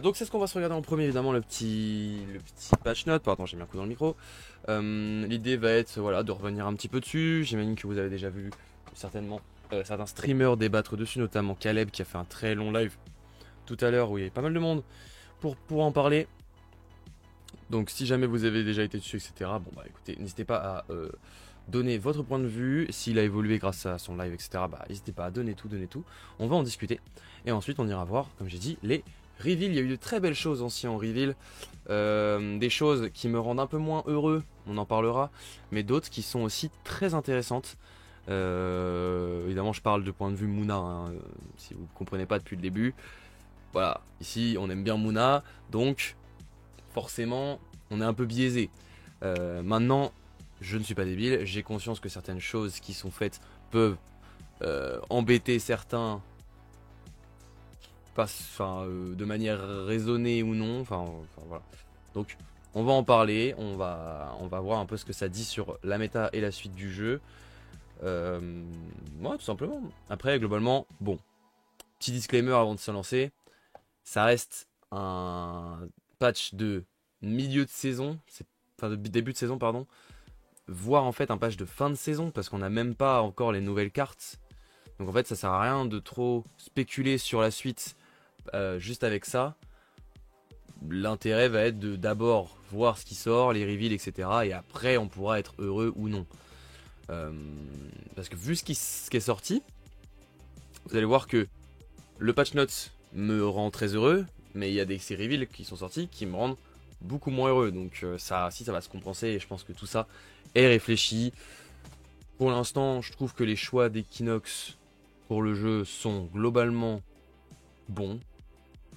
Donc c'est ce qu'on va se regarder en premier, évidemment, le petit patch note. Pardon, j'ai mis un coup dans le micro. L'idée va être voilà, de revenir un petit peu dessus. J'imagine que vous avez déjà vu certainement certains streamers débattre dessus, notamment Caleb qui a fait un très long live tout à l'heure où il y avait pas mal de monde pour en parler. Donc si jamais vous avez déjà été dessus, etc., bon bah écoutez, n'hésitez pas à donner votre point de vue. S'il a évolué grâce à son live, etc., bah n'hésitez pas à donner tout, donner tout. On va en discuter. Et ensuite on ira voir, comme j'ai dit, les reveals. Il y a eu de très belles choses aussi en reveal. Des choses qui me rendent un peu moins heureux, on en parlera, mais d'autres qui sont aussi très intéressantes. Évidemment je parle de point de vue Mouna, hein, si vous ne comprenez pas depuis le début. Voilà, ici on aime bien Mouna, donc forcément on est un peu biaisé. Maintenant, je ne suis pas débile, j'ai conscience que certaines choses qui sont faites peuvent embêter certains, de manière raisonnée ou non. Voilà. Donc on va en parler, on va voir un peu ce que ça dit sur la méta et la suite du jeu. Ouais, tout simplement. Après, globalement, bon, petit disclaimer avant de se lancer, ça reste un patch de milieu de saison, enfin de début de saison, pardon, voire en fait un patch de fin de saison, parce qu'on n'a même pas encore les nouvelles cartes. Donc en fait, ça sert à rien de trop spéculer sur la suite juste avec ça. L'intérêt va être de d'abord voir ce qui sort, les reveals, etc. Et après, on pourra être heureux ou non. Euh, Parce que vu ce qui est sorti, vous allez voir que le patch notes me rend très heureux, mais il y a ces reveals qui sont sortis qui me rendent beaucoup moins heureux. Donc ça va se compenser et je pense que tout ça est réfléchi. Pour l'instant, je trouve que les choix d'Equinox pour le jeu sont globalement bons.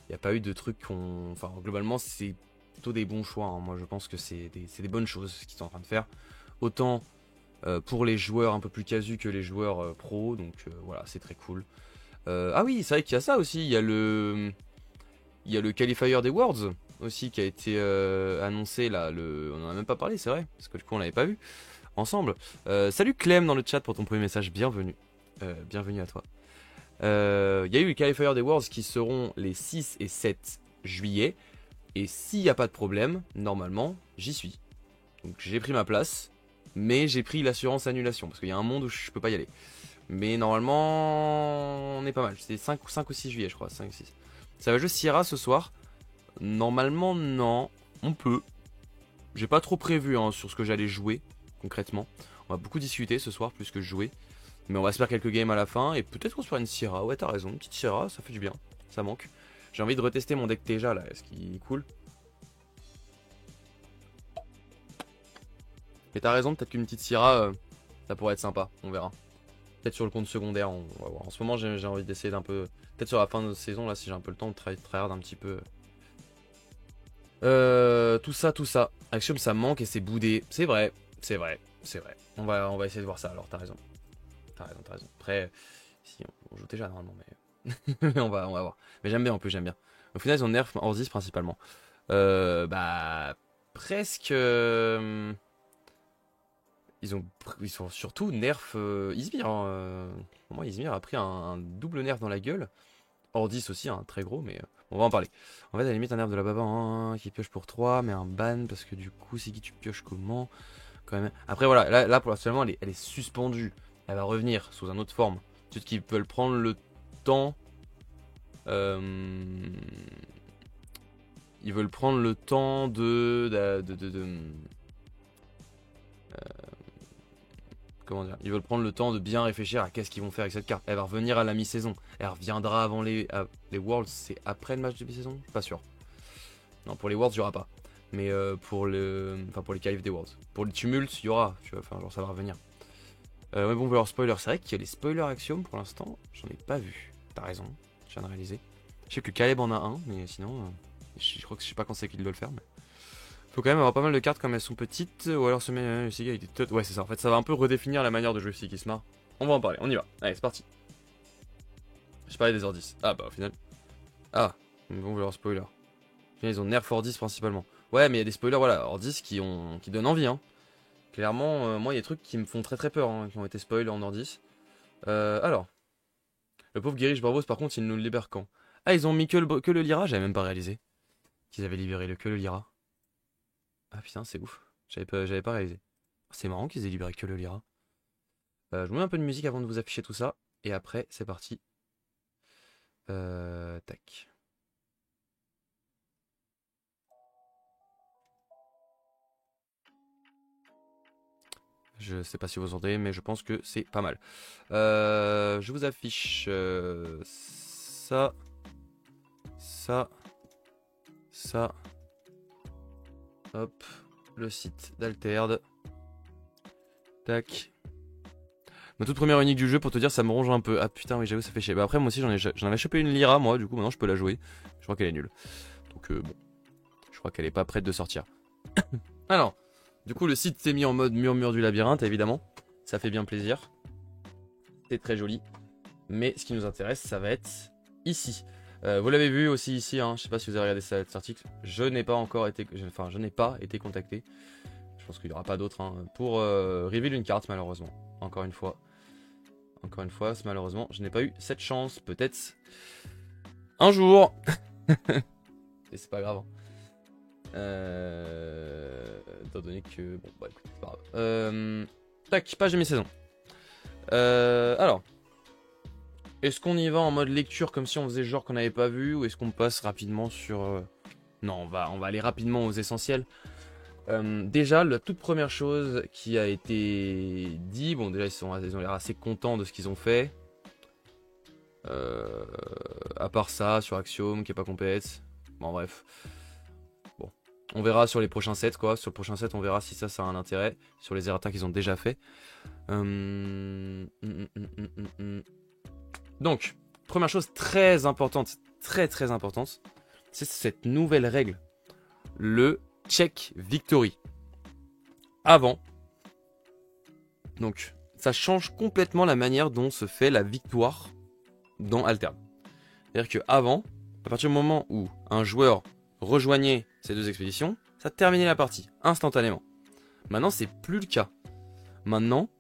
Il n'y a pas eu de trucs qu'on... Enfin, globalement, c'est plutôt des bons choix, hein. Moi, je pense que c'est des bonnes choses ce qu'ils sont en train de faire. Autant pour les joueurs un peu plus casus que les joueurs pro. Donc voilà, c'est très cool. Ah oui, c'est vrai qu'il y a ça aussi. Il y a le qualifier des Worlds aussi qui a été annoncé là. On en a même pas parlé, c'est vrai, parce que du coup on l'avait pas vu ensemble. Salut Clem dans le chat pour ton premier message, bienvenue. Bienvenue à toi. Il y a eu le qualifier des Worlds qui seront les 6 et 7 juillet. Et s'il n'y a pas de problème, normalement, j'y suis. Donc j'ai pris ma place, mais j'ai pris l'assurance annulation, parce qu'il y a un monde où je peux pas y aller. Mais normalement, on est pas mal. C'est 5 ou 6 juillet, je crois. 5 ou 6. Ça va jouer Sierra ce soir. Normalement, non. On peut. J'ai pas trop prévu hein, sur ce que j'allais jouer, concrètement. On va beaucoup discuter ce soir, plus que jouer. Mais on va se faire quelques games à la fin. Et peut-être qu'on se fera une Sierra. Ouais, t'as raison. Une petite Sierra, ça fait du bien. Ça manque. J'ai envie de retester mon deck Teja là, ce qui est cool. Mais t'as raison, peut-être qu'une petite Sierra, ça pourrait être sympa. On verra. Peut-être sur le compte secondaire, on va voir. En ce moment, j'ai envie d'essayer d'un peu. Peut-être sur la fin de saison, là, si j'ai un peu le temps de tryhard un petit peu. Tout ça, tout ça. Axiom, ça manque et c'est boudé. C'est vrai, c'est vrai, c'est vrai. On va essayer de voir ça alors, t'as raison. T'as raison, t'as raison. Après, si, on joue déjà normalement, mais. on va voir. Mais j'aime bien en plus, j'aime bien. Au final, ils ont nerf hors 10 principalement. Bah. Presque. Ils sont surtout nerf Izmir, hein. Pour moi, Izmir a pris un double nerf dans la gueule. Ordis aussi, un très gros, mais on va en parler. En fait, à la limite, un nerf de la baba hein, qui pioche pour 3, mais un ban, parce que du coup, c'est qui tu pioches comment quand même. Après, voilà, là pour l'instant, elle est suspendue. Elle va revenir sous une autre forme. Peut-être qu'ils veulent prendre le temps. euh, Ils veulent prendre le temps comment dire, ils veulent prendre le temps de bien réfléchir à qu'est-ce qu'ils vont faire avec cette carte. Elle va revenir à la mi-saison. Elle reviendra avant les Worlds. C'est après le match de mi-saison? Pas sûr. Non, pour les Worlds, il n'y aura pas. Mais pour les qualifs des Worlds. Pour les tumultes, il y aura. Tu vois, enfin, genre, ça va revenir. Mais bon, alors spoiler, c'est vrai qu'il y a les spoilers Axiom pour l'instant. J'en ai pas vu. T'as raison. Je viens de réaliser. Je sais que Caleb en a un, mais sinon, je crois que je sais pas quand c'est qu'il doit le faire. Mais... faut quand même avoir pas mal de cartes comme elles sont petites, ou alors se met avec des ouais, c'est ça. En fait, ça va un peu redéfinir la manière de jouer Psychismar. On va en parler, on y va. Allez, c'est parti. Je parlais des Ordis. Ah, bah au final. Ah, bon, leur spoiler. Au final, ils ont nerf Ordis principalement. Ouais, mais il y a des spoilers, voilà, Ordis qui donnent envie, hein. Clairement, moi, il y a des trucs qui me font très très peur, hein, qui ont été spoilés en Ordis. Alors, le pauvre Guerrish Barbos, par contre, il nous le libère quand? Ah, ils ont mis que le Lyra? J'avais même pas réalisé qu'ils avaient libéré que le Lyra. Ah putain, c'est ouf. J'avais pas réalisé. C'est marrant qu'ils aient libéré que le Lyra. Je vous mets un peu de musique avant de vous afficher tout ça. Et après, c'est parti. Tac. Je sais pas si vous entendez, mais je pense que c'est pas mal. Je vous affiche ça, ça, ça. Hop, le site d'Alterd. Tac. Ma toute première unique du jeu, pour te dire, ça me ronge un peu. Ah putain, oui, j'avoue, ça fait chier. Bah après, moi aussi, j'en avais chopé une Lyra, moi, du coup, maintenant je peux la jouer. Je crois qu'elle est nulle. Donc, bon. Je crois qu'elle est pas prête de sortir. Alors, du coup, le site s'est mis en mode murmure du labyrinthe, évidemment. Ça fait bien plaisir. C'est très joli. Mais ce qui nous intéresse, ça va être ici. Vous l'avez vu aussi ici, hein, je sais pas si vous avez regardé cet article. Je n'ai pas été contacté. Je pense qu'il n'y aura pas d'autres pour reveal une carte, malheureusement. Encore une fois, malheureusement, je n'ai pas eu cette chance. Peut-être un jour. Et c'est pas grave. Étant donné que... Bon, bah écoute, c'est pas grave. Tac, page de mi-saison. Alors. Est-ce qu'on y va en mode lecture comme si on faisait genre qu'on n'avait pas vu, ou est-ce qu'on passe rapidement sur... Non, on va aller rapidement aux essentiels. Déjà, la toute première chose qui a été dit, bon déjà ils ont l'air assez contents de ce qu'ils ont fait. À part ça, sur Axiom qui est pas compète. Bon bref. Bon. On verra sur les prochains sets quoi. Sur le prochain set on verra si ça a un intérêt. Sur les errata qu'ils ont déjà fait. Donc, première chose très importante, très importante, c'est cette nouvelle règle. Le check victory. Avant. Donc, ça change complètement la manière dont se fait la victoire dans Altered. C'est-à-dire qu'avant, à partir du moment où un joueur rejoignait ces deux expéditions, ça terminait la partie instantanément. Maintenant, c'est plus le cas. Maintenant,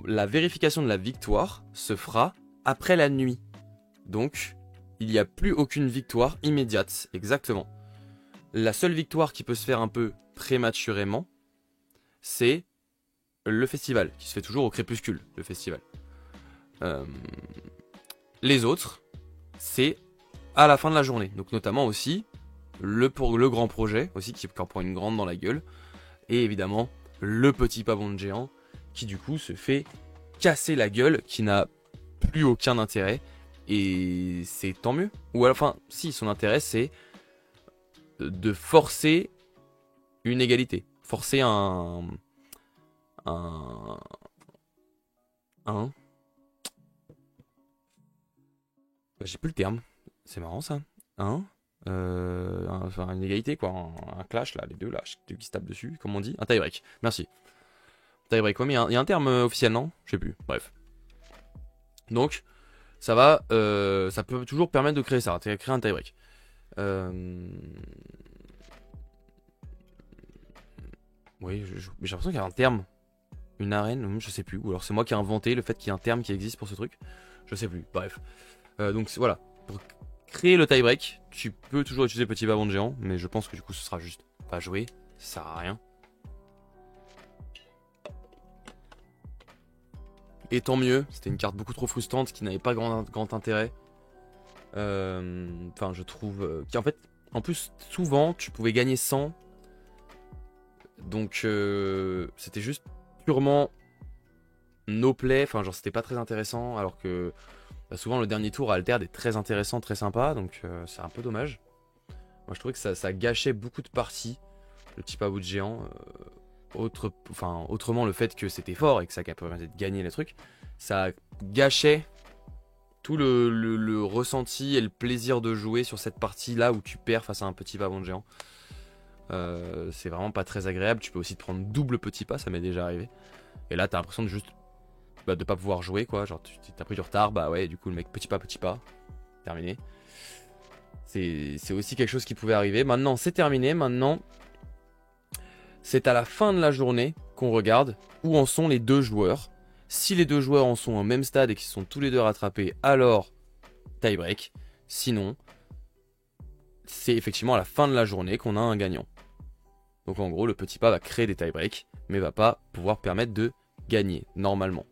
la vérification de la victoire se fera après la nuit. Donc, il n'y a plus aucune victoire immédiate, exactement. La seule victoire qui peut se faire un peu prématurément, c'est le festival, qui se fait toujours au crépuscule, le festival. Les autres, c'est à la fin de la journée. Donc notamment aussi, le grand projet, aussi qui en prend une grande dans la gueule. Et évidemment, le petit pavon géant, qui du coup se fait casser la gueule, qui n'a plus aucun intérêt. Et c'est tant mieux. Ou à la fin, si, son intérêt c'est de forcer une égalité. Forcer j'ai plus le terme. C'est marrant ça. Enfin, une égalité quoi. Un clash là, les deux là, qui se tapent dessus, comme on dit. Un tie-break. Merci. Tie-break, ouais, mais il y a un terme officiel, non? Je sais plus. Bref. Donc, ça peut toujours permettre de créer ça, de créer un tie-break. Oui, mais j'ai l'impression qu'il y a un terme. Une arène, je sais plus. Ou alors c'est moi qui ai inventé le fait qu'il y ait un terme qui existe pour ce truc. Je sais plus. Bref. Donc voilà. Pour créer le tie-break, tu peux toujours utiliser petit bavon de géant. Mais je pense que du coup ce sera juste pas joué. Ça sert à rien. Et tant mieux. C'était une carte beaucoup trop frustrante qui n'avait pas grand intérêt. Enfin, je trouve. En fait, en plus, souvent, tu pouvais gagner 100. Donc, c'était juste purement no play. Enfin, genre, c'était pas très intéressant. Alors que bah, souvent, le dernier tour à Altered est très intéressant, très sympa. Donc, c'est un peu dommage. Moi, je trouvais que ça gâchait beaucoup de parties. Le petit pavot de géant. Autrement, le fait que c'était fort et que ça permettait de gagner les trucs, ça gâchait tout le ressenti et le plaisir de jouer sur cette partie là où tu perds face à un petit pavon de géant. C'est vraiment pas très agréable. Tu peux aussi te prendre double petit pas, ça m'est déjà arrivé. Et là t'as l'impression de juste de pas pouvoir jouer quoi. Genre t'as pris du retard, bah ouais, du coup le mec petit pas, terminé. C'est aussi quelque chose qui pouvait arriver. Maintenant c'est terminé, maintenant c'est à la fin de la journée qu'on regarde où en sont les deux joueurs. Si les deux joueurs en sont au même stade et qu'ils sont tous les deux rattrapés, alors tie break. Sinon, c'est effectivement à la fin de la journée qu'on a un gagnant. Donc en gros, le petit pas va créer des tie-breaks, mais va pas pouvoir permettre de gagner, normalement.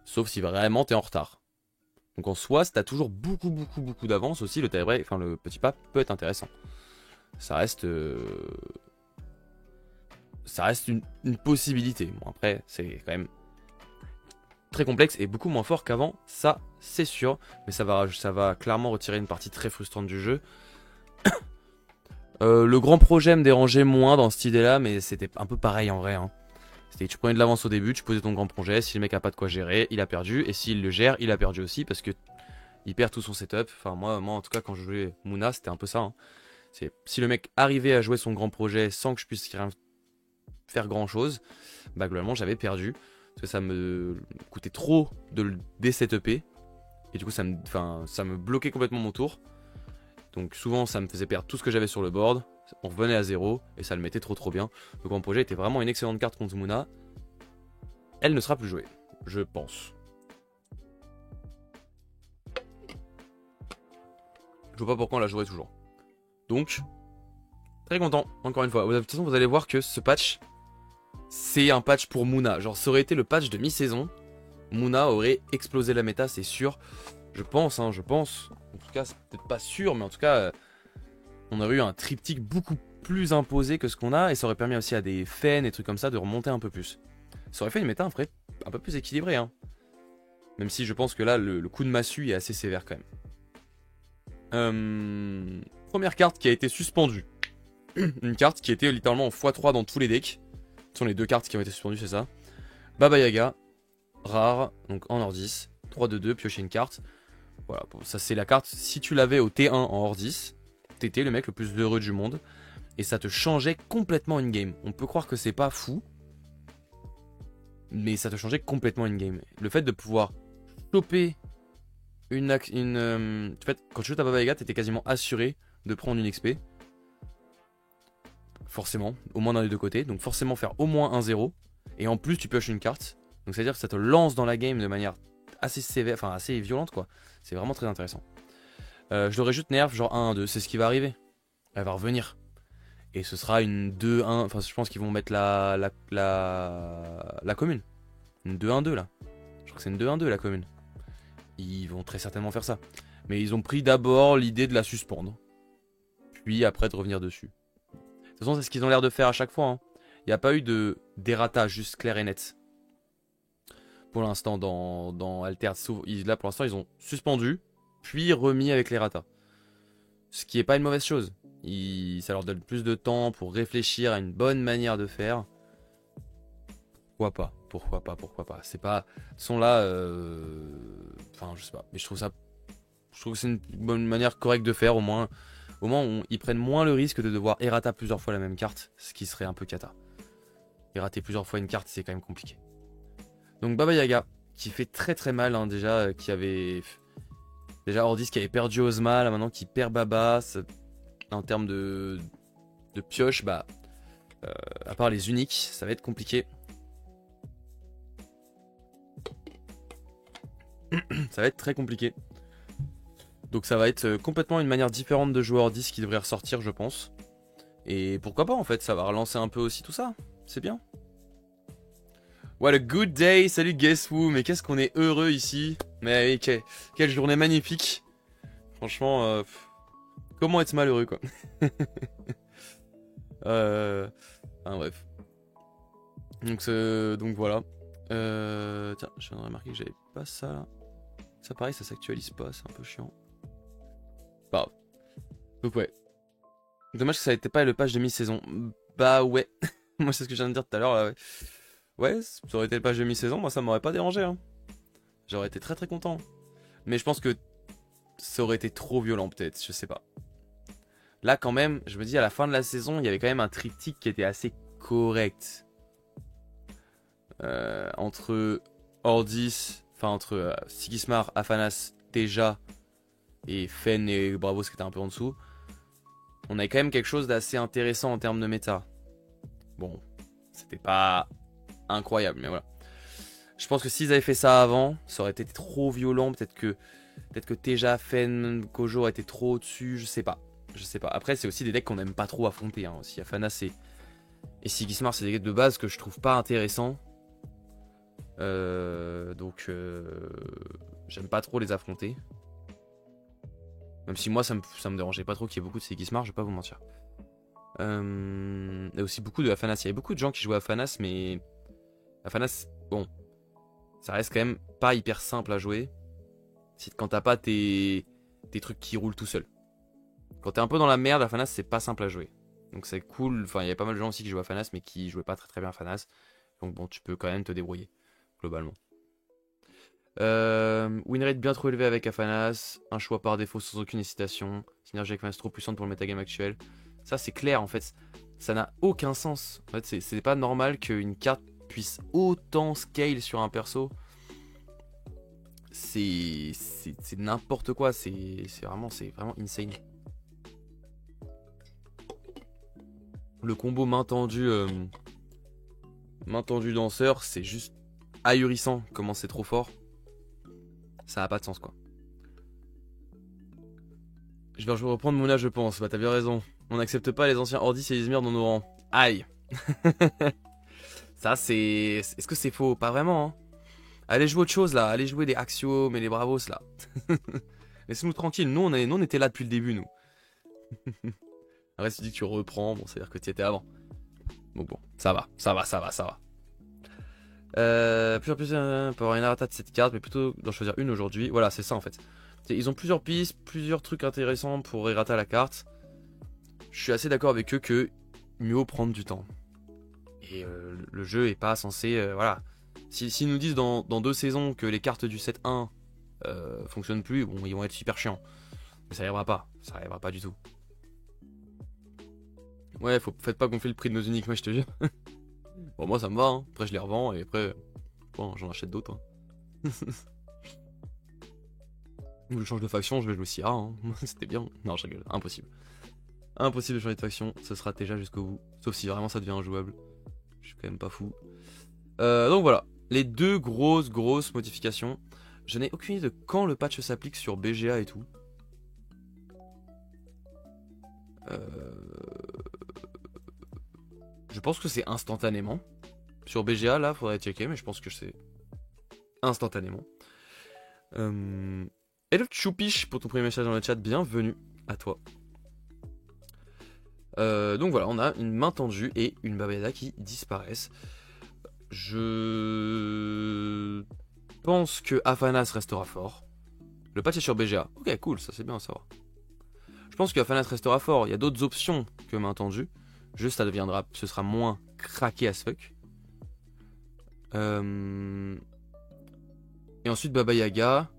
Sauf si vraiment t'es en retard. Donc en soi, si t'as toujours beaucoup d'avance aussi, le tie-break, enfin le petit pas peut être intéressant. Ça reste une possibilité. Bon après, c'est quand même très complexe et beaucoup moins fort qu'avant, ça c'est sûr. Mais ça va clairement retirer une partie très frustrante du jeu. Le grand projet me dérangeait moins dans cette idée-là, mais c'était un peu pareil en vrai. Hein. C'était tu prenais de l'avance au début, tu posais ton grand projet, si le mec a pas de quoi gérer, il a perdu, et s'il le gère, il a perdu aussi, parce que il perd tout son setup. Enfin moi en tout cas quand je jouais Moona, c'était un peu ça. Hein. Si le mec arrivait à jouer son grand projet sans que je puisse rien faire grand chose, bah globalement j'avais perdu. Parce que ça me coûtait trop de le désetuper. Et du coup ça me bloquait complètement mon tour. Donc souvent ça me faisait perdre tout ce que j'avais sur le board. On revenait à zéro et ça le mettait trop bien. Donc mon projet était vraiment une excellente carte contre Moona. Elle ne sera plus jouée, je pense. Je vois pas pourquoi on la jouerait toujours. Donc, très content, encore une fois. De toute façon, vous allez voir que ce patch, c'est un patch pour Moona. Genre, ça aurait été le patch de mi-saison. Moona aurait explosé la méta, c'est sûr. Je pense, hein, je pense. En tout cas, c'est peut-être pas sûr, mais en tout cas, on aurait eu un triptyque beaucoup plus imposé que ce qu'on a. Et ça aurait permis aussi à des Fen et trucs comme ça de remonter un peu plus. Ça aurait fait une méta un peu plus équilibrée. Hein. Même si je pense que là, le coup de massue est assez sévère quand même. Première carte qui a été suspendue. Une carte qui était littéralement en x3 dans tous les decks. Ce sont les deux cartes qui ont été suspendues, c'est ça. Baba Yaga, rare, donc en hors 10. 3-2-2, piocher une carte. Voilà, bon, ça c'est la carte. Si tu l'avais au T1 en hors 10, t'étais le mec le plus heureux du monde. Et ça te changeait complètement in-game. On peut croire que c'est pas fou. Mais ça te changeait complètement in-game. Le fait de pouvoir choper en fait, quand tu joues ta Baba Yaga, t'étais quasiment assuré de prendre une XP. Forcément, au moins dans les deux côtés. Donc forcément faire au moins 1-0. Et en plus tu pioches une carte. Donc c'est à dire que ça te lance dans la game de manière assez sévère, enfin assez violente quoi. C'est vraiment très intéressant. Je l'aurais juste nerf genre 1-1-2, c'est ce qui va arriver. Elle va revenir. Et ce sera une 2-1, enfin je pense qu'ils vont mettre la commune. Une 2-1-2 là. Je crois que c'est une 2-1-2 la commune. Ils vont très certainement faire ça. Mais ils ont pris d'abord l'idée de la suspendre. Puis après de revenir dessus. De toute façon c'est ce qu'ils ont l'air de faire à chaque fois. Hein. Il n'y a pas eu d'errata juste clair et net. Pour l'instant dans Altered. Là pour l'instant ils ont suspendu. Puis remis avec l'errata. Ce qui est pas une mauvaise chose. Ça leur donne plus de temps pour réfléchir à une bonne manière de faire. Pourquoi pas. C'est pas... sont là... Enfin je sais pas. Mais je trouve que c'est une bonne manière correcte de faire au moins. Au moins ils prennent moins le risque de devoir errata plusieurs fois la même carte. Ce qui serait un peu cata. Errater plusieurs fois une carte c'est quand même compliqué. Donc Baba Yaga. Qui fait très mal hein, déjà. Qui avait... Déjà Ordis qui avait perdu Ozma. Là maintenant qui perd Baba. En termes de pioche, bah, à part les uniques, ça va être compliqué. Ça va être très compliqué. Donc ça va être complètement une manière différente de jouer hors 10 qui devrait ressortir, je pense. Et pourquoi pas en fait, ça va relancer un peu aussi tout ça. C'est bien. What a good day, salut Guess Who, mais qu'est-ce qu'on est heureux ici. Mais quelle journée magnifique. Franchement, comment être malheureux quoi. Bref. Donc voilà. Tiens, je viens de remarquer que j'avais pas ça là. Ça pareil, ça s'actualise pas, c'est un peu chiant. Pas grave. Donc ouais. Dommage que ça n'était pas le patch de mi-saison. Bah ouais. Moi c'est ce que je viens de dire tout à l'heure là, ouais. Ouais, ça aurait été le patch de mi-saison, moi ça m'aurait pas dérangé. Hein. J'aurais été très content. Mais je pense que ça aurait été trop violent peut-être, je sais pas. Là quand même, je me dis à la fin de la saison, il y avait quand même un triptyque qui était assez correct. Entre Ordis, enfin entre Sigismar, Afanas, Teja et Fen et Bravos qui étaient un peu en dessous. On avait quand même quelque chose d'assez intéressant en termes de méta. Bon, c'était pas incroyable, mais voilà. Je pense que s'ils avaient fait ça avant, ça aurait été trop violent. Peut-être que Peut-être que Teja, Fen, Kojo étaient trop au-dessus, je sais pas. Je sais pas. Après, c'est aussi des decks qu'on n'aime pas trop affronter. Hein. Aussi, Afanas et Sigismar, c'est des decks de base que je trouve pas intéressants. Donc, j'aime pas trop les affronter. Même si moi, ça me dérangeait pas trop qu'il y ait beaucoup de Sigismar, je vais pas vous mentir. Il y a aussi beaucoup de Afanas. Il y avait beaucoup de gens qui jouaient Afanas, mais Afanas, bon, ça reste quand même pas hyper simple à jouer. Quand t'as pas tes trucs qui roulent tout seul. Quand t'es un peu dans la merde, Afanas, c'est pas simple à jouer. Donc c'est cool. Enfin, il y avait pas mal de gens aussi qui jouaient Afanas, mais qui jouaient pas très très bien Afanas. Donc bon, tu peux quand même te débrouiller, globalement. Winrate bien trop élevé avec Afanas. Un choix par défaut sans aucune hésitation. Synergie avec Afanas trop puissante pour le metagame actuel. Ça, c'est clair en fait. Ça n'a aucun sens. En fait, c'est pas normal qu'une carte puisse autant scale sur un perso. C'est n'importe quoi. C'est vraiment insane. Le combo main tendue danseur, c'est juste ahurissant comment c'est trop fort. Ça n'a pas de sens quoi. Je vais reprendre Mouna, je pense. Bah t'as bien raison. On n'accepte pas les anciens Ordis et Izmir dans nos rangs. Aïe. Ça c'est... Est-ce que c'est faux? Pas vraiment hein. Allez jouer autre chose là. Allez jouer des Axiom et les Bravos là. Laissez-nous tranquilles. Nous on était là depuis le début nous. Après si tu dis que tu reprends, bon c'est à dire que tu y étais avant. Donc bon, ça va. Plusieurs pour avoir une errata de cette carte, mais plutôt d'en choisir une aujourd'hui. Voilà, c'est ça en fait. Ils ont plusieurs pistes, plusieurs trucs intéressants pour errata la carte. Je suis assez d'accord avec eux que mieux vaut prendre du temps. Et le jeu est pas censé... voilà. S'ils nous disent dans 2 saisons que les cartes du set 1 fonctionnent plus, bon, ils vont être super chiants. Mais ça arrivera pas. Ça arrivera pas du tout. Ouais, faites pas gonfler le prix de nos uniques, moi je te jure. Bon, moi ça me va, hein. Après je les revends et après, bon, j'en achète d'autres. Hein. Ou je change de faction, je vais jouer Sierra, hein. C'était bien. Non, je rigole, impossible. Impossible de changer de faction, ce sera déjà jusqu'au bout. Sauf si vraiment ça devient injouable. Je suis quand même pas fou. Donc voilà, les 2 grosses modifications. Je n'ai aucune idée de quand le patch s'applique sur BGA et tout. Je pense que c'est instantanément. Sur BGA, là, faudrait checker, mais je pense que c'est instantanément. Hello Choupiche pour ton premier message dans le chat, bienvenue à toi. Donc voilà, on a une main tendue et une Baba Yaga qui disparaissent. Je pense que Afanas restera fort. Le patch est sur BGA. Ok, cool, ça c'est bien à savoir. Je pense que Afanas restera fort. Il y a d'autres options que main tendue. Juste, ce sera moins craqué as fuck. Et ensuite, Baba Yaga.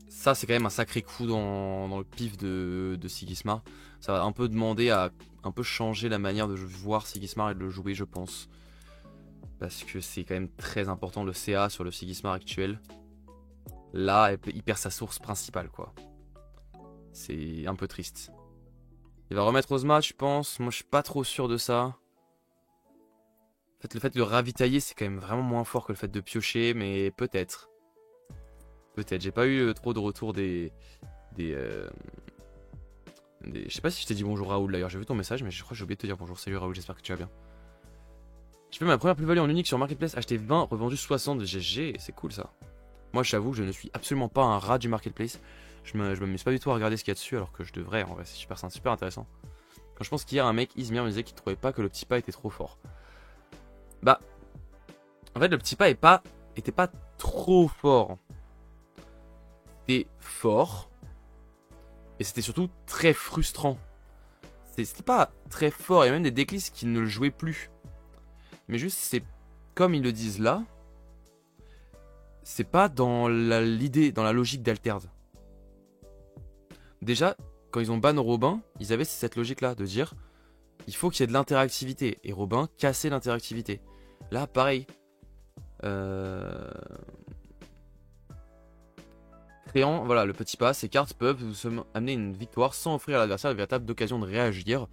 Ça, c'est quand même un sacré coup dans le pif de Sigismar. Ça va un peu demander à un peu changer la manière de voir Sigismar et de le jouer, je pense. Parce que c'est quand même très important le CA sur le Sigismar actuel. Là, il perd sa source principale, quoi. C'est un peu triste. Il va remettre Ozma, je pense. Moi, je suis pas trop sûr de ça. En fait, le fait de ravitailler, c'est quand même vraiment moins fort que le fait de piocher, mais peut-être. Peut-être. J'ai pas eu trop de retours des... Je sais pas si je t'ai dit bonjour Raoul d'ailleurs, j'ai vu ton message, mais je crois que j'ai oublié de te dire bonjour. Salut Raoul, j'espère que tu vas bien. J'ai fait ma première plus-value en unique sur Marketplace, acheté 20, revendu 60 GG, c'est cool ça. Moi, j'avoue que je ne suis absolument pas un rat du Marketplace. Je m'amuse pas du tout à regarder ce qu'il y a dessus, alors que je devrais, en vrai, c'est super intéressant. Quand je pense qu'hier, un mec, Izmir, me disait qu'il trouvait pas que le petit pas était trop fort. Bah, en fait, le petit pas était pas trop fort. C'était fort, et c'était surtout très frustrant. C'était pas très fort, il y a même des déclics qui ne le jouaient plus. Mais juste, c'est comme ils le disent là, c'est pas dans l'idée, dans la logique d'Alterd. Déjà, quand ils ont ban Robin, ils avaient cette logique-là, de dire il faut qu'il y ait de l'interactivité. Et Robin cassait l'interactivité. Là, pareil. Créant, voilà, le petit pas, ces cartes peuvent amener une victoire sans offrir à l'adversaire une véritable occasion de réagir,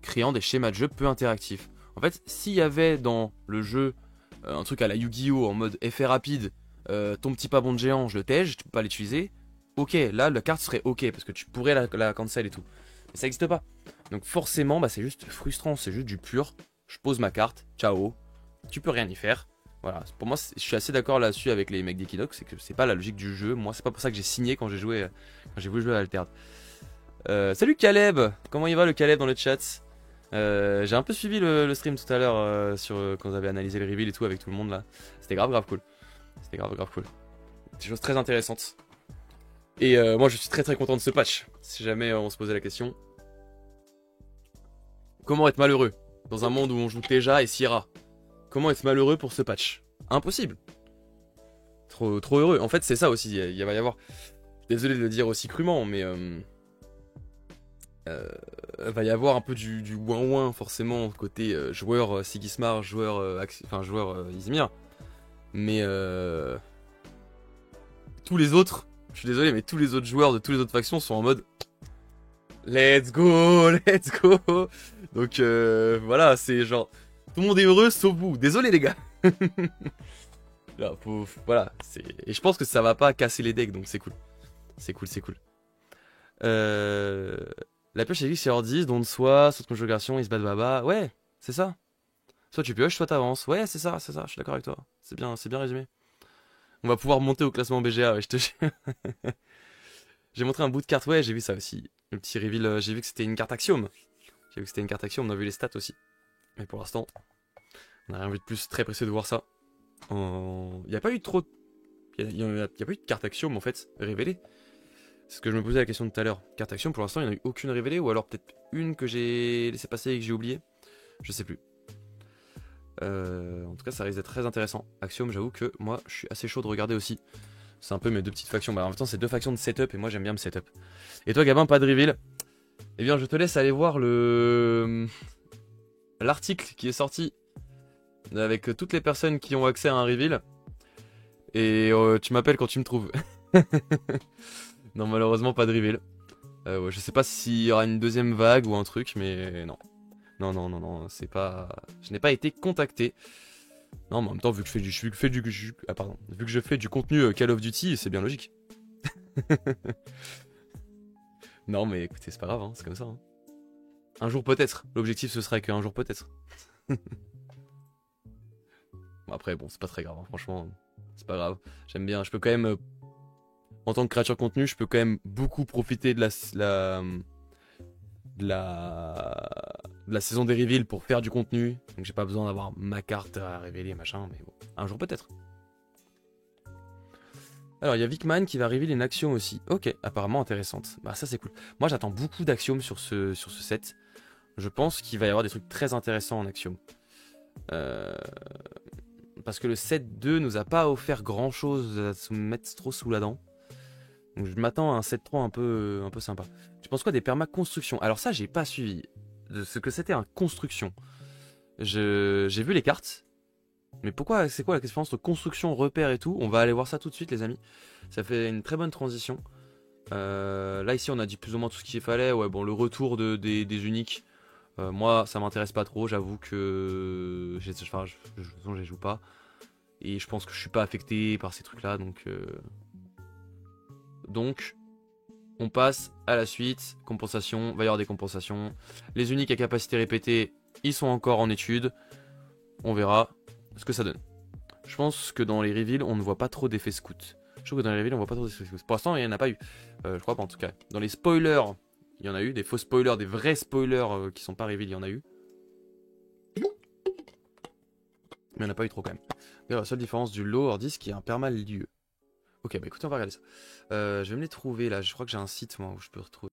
créant des schémas de jeu peu interactifs. En fait, s'il y avait dans le jeu un truc à la Yu-Gi-Oh! En mode effet rapide, ton petit pas bon de géant, je le tège, tu peux pas l'utiliser, ok, là la carte serait ok parce que tu pourrais la cancel et tout. Mais ça n'existe pas. Donc forcément, bah, c'est juste frustrant, c'est juste du pur. Je pose ma carte, ciao, tu peux rien y faire. Voilà, pour moi, je suis assez d'accord là-dessus avec les mecs d'Equinox, c'est que c'est pas la logique du jeu. Moi, c'est pas pour ça que j'ai signé quand j'ai voulu jouer à Altered. Salut Caleb, comment il va le Caleb dans le chat? J'ai un peu suivi le stream tout à l'heure quand vous avez analysé le reveal et tout avec tout le monde là. C'était grave cool. C'était grave cool. Des choses très intéressantes. Et moi je suis très content de ce patch. Si jamais on se posait la question. Comment être malheureux dans un monde où on joue Teja et Sierra? Comment être malheureux pour ce patch? Impossible. Trop heureux. En fait c'est ça aussi. Il va y avoir... Désolé de le dire aussi crûment mais... va y avoir un peu du ouin-ouin forcément côté joueur Sigismar, joueur Izmir. Mais tous les autres, je suis désolé, mais tous les autres joueurs de toutes les autres factions sont en mode let's go, let's go. Donc voilà, c'est genre tout le monde est heureux sauf vous. Désolé les gars. Là, voilà, et je pense que ça va pas casser les decks, donc c'est cool. C'est cool. La pioche c'est sur 10, don de soi, saute conjuration, il se bat de baba. Ouais, c'est ça. Soit tu pioches, soit t'avances. Ouais, c'est ça, je suis d'accord avec toi. C'est bien résumé. On va pouvoir monter au classement BGA, ouais, je te jure. J'ai montré un bout de carte, ouais, j'ai vu ça aussi. Le petit reveal, j'ai vu que c'était une carte Axiom. On a vu les stats aussi. Mais pour l'instant, on n'a rien vu de plus. Très pressé de voir ça. Il n'y a pas eu trop... Il y a pas eu de carte Axiom en fait, révélée. C'est ce que je me posais la question tout à l'heure. Carte Axiom, pour l'instant, il n'y en a eu aucune révélée. Ou alors peut-être une que j'ai laissé passer et que j'ai oublié. Je sais plus. En tout cas, ça risque d'être très intéressant. Axiom, j'avoue que moi, je suis assez chaud de regarder aussi. C'est un peu mes deux petites factions. Bah, en même temps, c'est deux factions de setup et moi, j'aime bien me setup. Et toi, Gabin, pas de reveal? Eh bien, je te laisse aller voir l'article qui est sorti avec toutes les personnes qui ont accès à un reveal. Et tu m'appelles quand tu me trouves. Non, malheureusement, pas de reveal. Ouais, je sais pas s'il y aura une deuxième vague ou un truc, mais non. Non, c'est pas... Je n'ai pas été contacté. Non, mais en même temps, vu que je fais du contenu Call of Duty, c'est bien logique. Non, mais écoutez, c'est pas grave, hein, c'est comme ça. Hein. Un jour peut-être. L'objectif, ce serait qu'un jour peut-être. Bon, après, bon, c'est pas très grave, hein, franchement. C'est pas grave. J'aime bien. Je peux quand même... en tant que créature contenu, je peux quand même beaucoup profiter de la saison des reveals pour faire du contenu. Donc j'ai pas besoin d'avoir ma carte à révéler, machin. Mais bon, un jour peut-être. Alors il y a Vickman qui va révéler une axiome aussi. Ok, apparemment intéressante. Bah ça c'est cool. Moi j'attends beaucoup d'axiomes sur ce set. Je pense qu'il va y avoir des trucs très intéressants en axiome. Parce que le set 2 nous a pas offert grand chose à se mettre trop sous la dent. Donc je m'attends à un set 3 un peu sympa. Tu penses quoi des permas construction? Alors ça j'ai pas suivi de ce que c'était un construction. J'ai vu les cartes. Mais pourquoi, c'est quoi la différence entre construction, repère et tout? On va aller voir ça tout de suite les amis. Ça fait une très bonne transition. Là ici on a dit plus ou moins tout ce qu'il fallait. Ouais bon, le retour des uniques. Moi ça m'intéresse pas trop, j'avoue que je les joue pas. Et je pense que je suis pas affecté par ces trucs là. Donc on passe à la suite. Compensation, va y avoir des compensations. Les uniques à capacité répétée, ils sont encore en étude. On verra ce que ça donne. Je pense que dans les reveals, on ne voit pas trop d'effets scout. Je trouve que dans les reveals, on voit pas trop d'effets scout. Pour l'instant, il n'y en a pas eu. Je crois pas en tout cas. Dans les spoilers, il y en a eu. Des faux spoilers, des vrais spoilers qui sont pas reveals, il y en a eu. Mais il n'y en a pas eu trop quand même. D'ailleurs, la seule différence du lot hors disque, qui est un permal lieu. Ok, bah écoutez, on va regarder ça. Je vais me les trouver là. Je crois que j'ai un site moi où je peux retrouver.